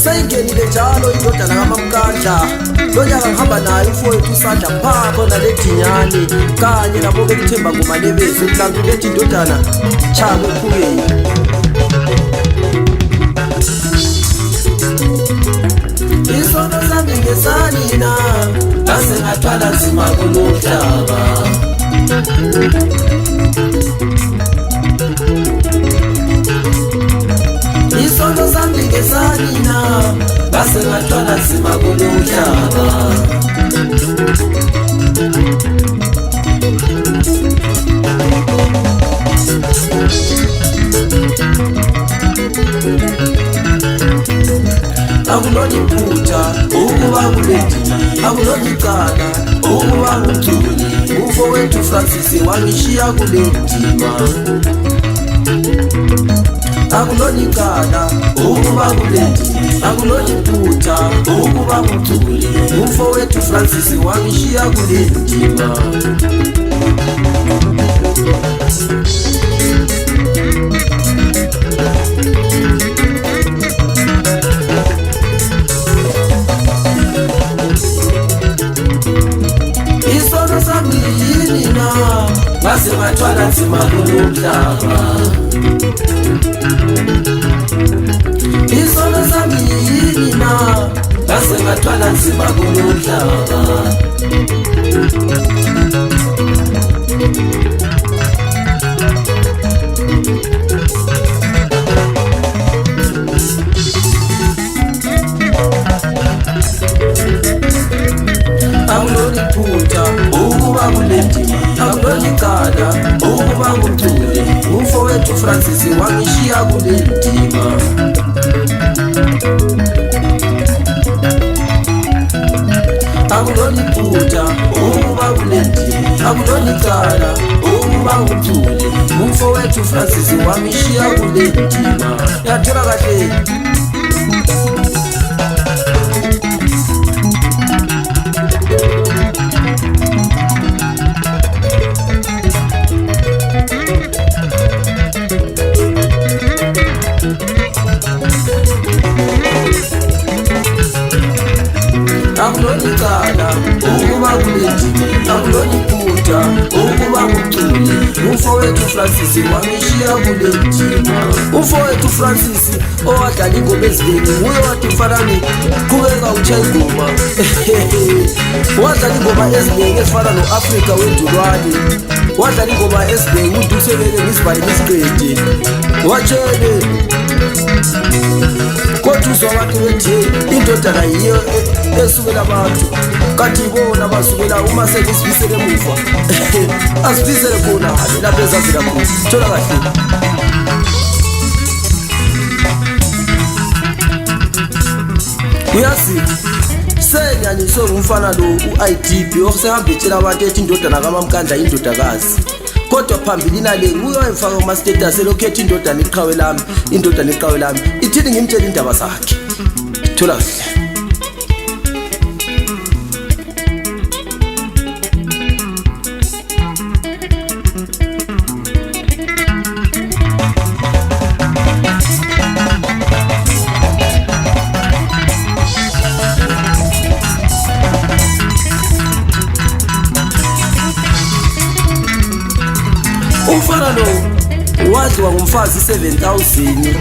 sayingenile njalo indodana kaMamkandla lonyaka ngihamba nayo umfowethu uSandla Mpapho naledinyane kanye nabo bekuthemba ngumalebezi mhlambe bethi indodana chabo ephukeni. Isono sami ngesanina ngase ngathwala nzima kulomhlaba. Isono sami ngesanina ngase ngathwala nzima kulomhlaba. Akuloni phutha ukuba kulendima, akuloni cala ukuba ngumculi. Umfowethu Francis wangishiya kulendima. Akuloni cala ukuba kulendima, akuloni phutha ukuba ngumculi. Umfowethu Francis wangishiya kulendima. Ngase ngathwala nzima kulomhlaba. Isono sami yini na ngase ngathwala nzima kulomhlaba. Akuloni phutha ukuba kulendima, akuloni cala ukuba ngumculi. Umfowethu Francis wangishiya kulendima. Akuloni phutha ukuba kulendima, akuloni cala ukuba ngumculi. Umfowethu Francis wangishiya kulendima. Yathola kahle. Akuloni cala ukuba kulendima, akuloni phutha ukuba ngumculi. Umfowethu Francis wangishiya kulendima. Umfowethu Francis owadlala ingoma eziningi nguye wathi mfanami qhubeka utshaya ingoma. Wadlala ingoma eziningi ezifana no-Afrika wendulwane, wadlala ingoma eziningi uDukusebeke ngisibale ngisiqede watshele. Kodwa uzwa abantu bethi indodana yiyo esukela abantu kanti ibona basukela uma sekisifisele emuva. Asifisele khona lapho ezavela khona. Thola kahle. Uyazi senyanyiswe ngumfana lo u-IDP osehamba etshela abantu ethi indodana kaMamkandla indodakazi. Kodwa phambili nale nguye wayefaka kuma status elokhu ethi indodana iqhawe lami, indodana iqhawe lami. Ithini ngimtshela indaba zakhe. Thola kahle. Umfana lo wadliwa ngumfazi 7,000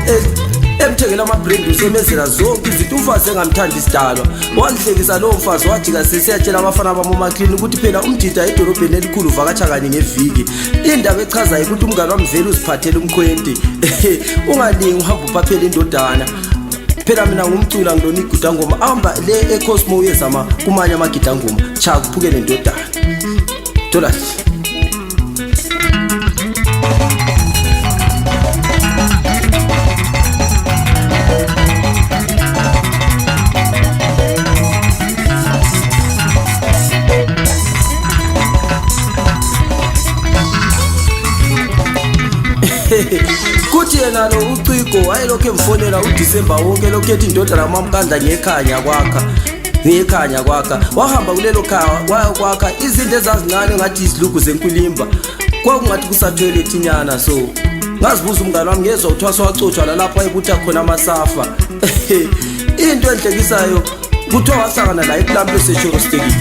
emthengela ama-brand usemezela zonke izinto. Umfazi engamthanda isidalwa wangihlekisa lowo mfazi wajika sesiyatshela abafana bami uMaklini ukuthi phela umdida edolobheni elikhulu uvakatsha kanye ngeviki. Indaba echazayo ukuthi umngane wami vele uziphathele umkhwenti. Ungalingi uhamba uphaphela indodana. Phela mina ngumcula ngilona igidangoma ahamba le eCosmo uyezama kumanye amagidangoma cha kuphukele indodana. Thola kuthi yena lo uCiko wayelokho emfonela uDisemba wonke lokho ethi indodana kaMamkandla ngekhanya kwakha wahamba kulelo khaya wayokwakha izinto ezazincane ngathi izilugu zenkwilimba kwakungathi kusatoilet inyana. So ngazibuza umngane wami ngezwe uthwaswa wacotshwa lapha ekutha khona amasafa into enhlekisayo kuthiwa wahlangana la eplamp eseshoro stekile.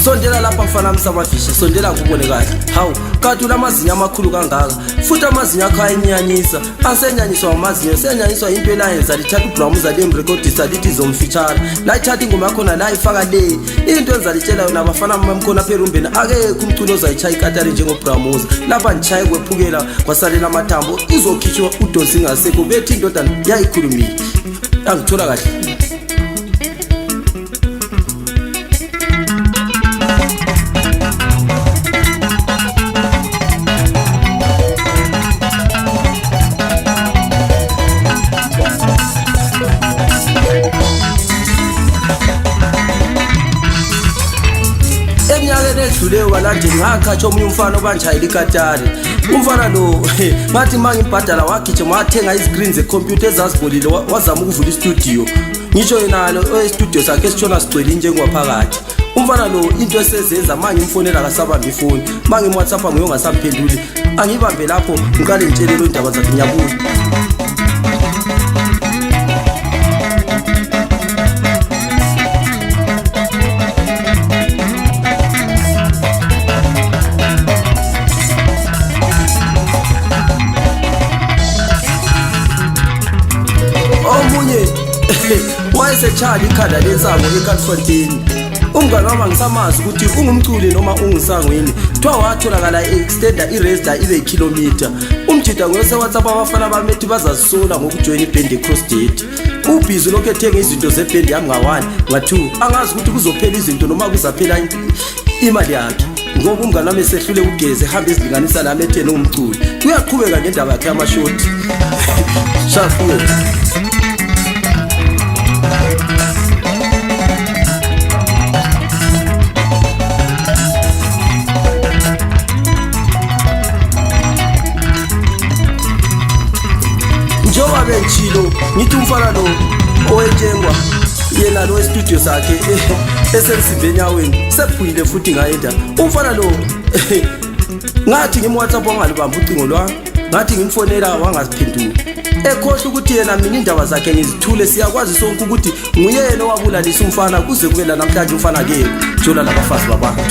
Sondela lapha mfana msamafishi, sondela kubone kahle. Hawu, kanti unamazinyo amakhulu kangaka. Futhi amazinyo akho ayenyanyisa. Ansenyanyiswa ngamazinyo, senyanyiswa into elayenza lithatha uBramuza lemrekhodisa lithi zomfitshana. La ithatha ingoma yakho la ifaka le. Into enzalitshela yona abafana mamkhona pherumbeni akekho umculo ozayitshaya ikatari njengoBramuza. Lapha ngichaye kwephukela kwasalela amathambo izokhitshwa udonsi ngasekho bethi indodana yayikhulumile. Angithola kahle. Edlule walandeli ngakhatsha omunye umfana obanjayela ikatari. Umfana lo ngathi mangibhadala wagijima wathenga iziscreen zekhompyutha ezazibolile wazama ukuvula istudio. Ngisho yenalo estudio sakhe esitshona sigcwele njengophakathi. Umfana lo into esezenza mangimfonela akasabamba ifoni. Mangimwhatsappa nguye ongasamphenduli. Angibambe lapho ngiqale ngitshelele indaba zakhe ngiyabuza. Wayesechali ikhanda lensango eKalfontein. Umngane wami ngisamazi ukuthi ungumculi noma ungisangweni. Kuthiwa watholakala extender iregister ibe kilometer. Umjida ngose WhatsApp abafana bamethi bazazisola ngokujoin iband eCrossdate. Ubhizi lokho ethenga izinto zeband yami nga1 nga2. Angazi ukuthi kuzophela izinto noma kuzaphela imali yakhe. Ngoba umngane wami esehlule ugeze ehamba izilinganisa lami ethena umculi. Uyaqhubeka ngendaba yakhe yamashoti. Shafuwe. Njoba benchilo ngithi umfana lo owetshengwa yena lo studio sakhe esensimbe enyaweni sephuyile futhi ngayenda. Umfana lo ngathi ngimWhatsApp wangalibamba ucingo lwami, ngathi ngimfonela wangaziphendula. Ekhohle ukuthi yena mina indaba zakhe ngizithule. Siyakwazi sonke ukuthi nguyena owabulalisa umfana kuze kube la namhlanje umfana ke jola labafazi babantu.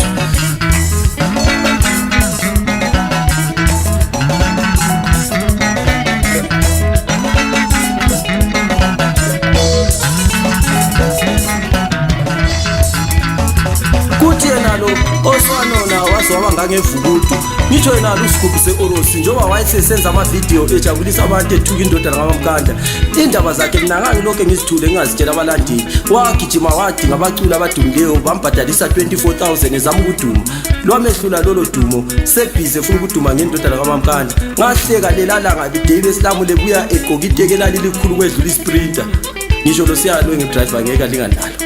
Kuthi yena lo oswanona wazwaba ngangevukudu. Ngisho yena usigubhu seOrosi njoba wayesesenza amavideo ejabulisa abantu ethuka indodana ngabamkanda. Indaba zakhe mina ngangilokho ngizithule ngazitshela abalandeli. Wagijima wadinga abaculi abadumileyo bambhadalisa 24,000 ezama ukuduma. Lwamehlula lolo dumo sebhize funa ukuduma ngendodana ngabamkanda. Ngahleka lela langa liday lesilamu lebuya egqoka iteke lalikhulu kwedlula isprinter. Ngisho lo siyalo ngedriver ngeke linganalo.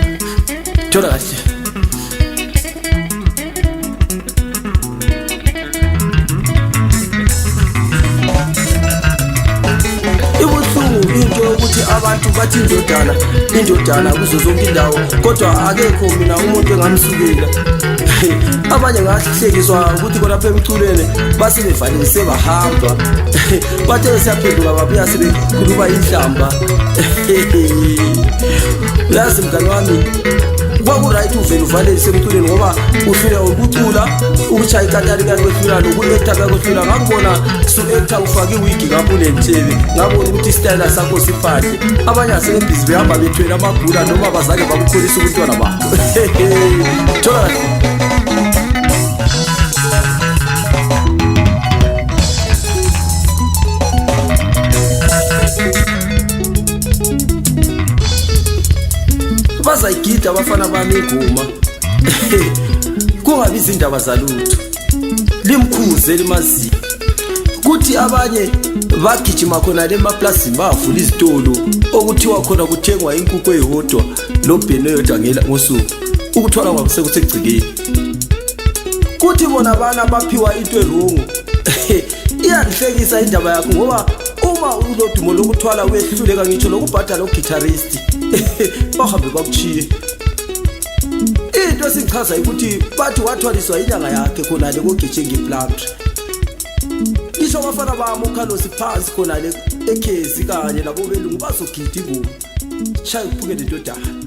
Thola kahle. Into ukuthi abantu bathi indodana kuzo zonke indawo kodwa akekho mina umuntu engamsukela. Abanye ngahlekiswa ukuthi bona lapha emculweni base bevalise bahamba. Bathe siyaphenduka babuya sebekhuluma inhlamba. Yazi mngane wami kwakuright uvele uvalise emculweni ngoba ufika ukucula ukuchaya ikatari kanti wefika lokuletha kakwefika. Ngakubona su-actor ufake iwigi ngapho nentshebe ngabona ukuthi istyle sakho siphandle. Abanye asebebhizi behamba bethwele amagula noma bazake bakukholisa ubuntwana bakho. Thola bazayigida abafana bami ingoma. Kungabi izindaba zalutho limkhuze limazi. Kuthi abanye bagijima khona lemaplasini bavula izitolo okuthiwa khona kuthengwa inkukhu eyodwa lobheno eyodwa ngosuku. Ukuthwala kwabo sekusegcikeni. Kuthi bona bana baphiwa into ewrong. iyandihlekisa indaba yakho ngoba uma unodumo lokuthwala wehluleka ngitsho lokubhadala uguitarist bahambe bakuchiye. Into singichaza ukuthi bathi wathwaliswa inyanga yakhe khona le kugitshinga iplantry. Ngisho abafana bami uKhalosi phansi khona le ekhezi kanye nabo belungu bazogida ingoma. Shaya kuphukele indodana.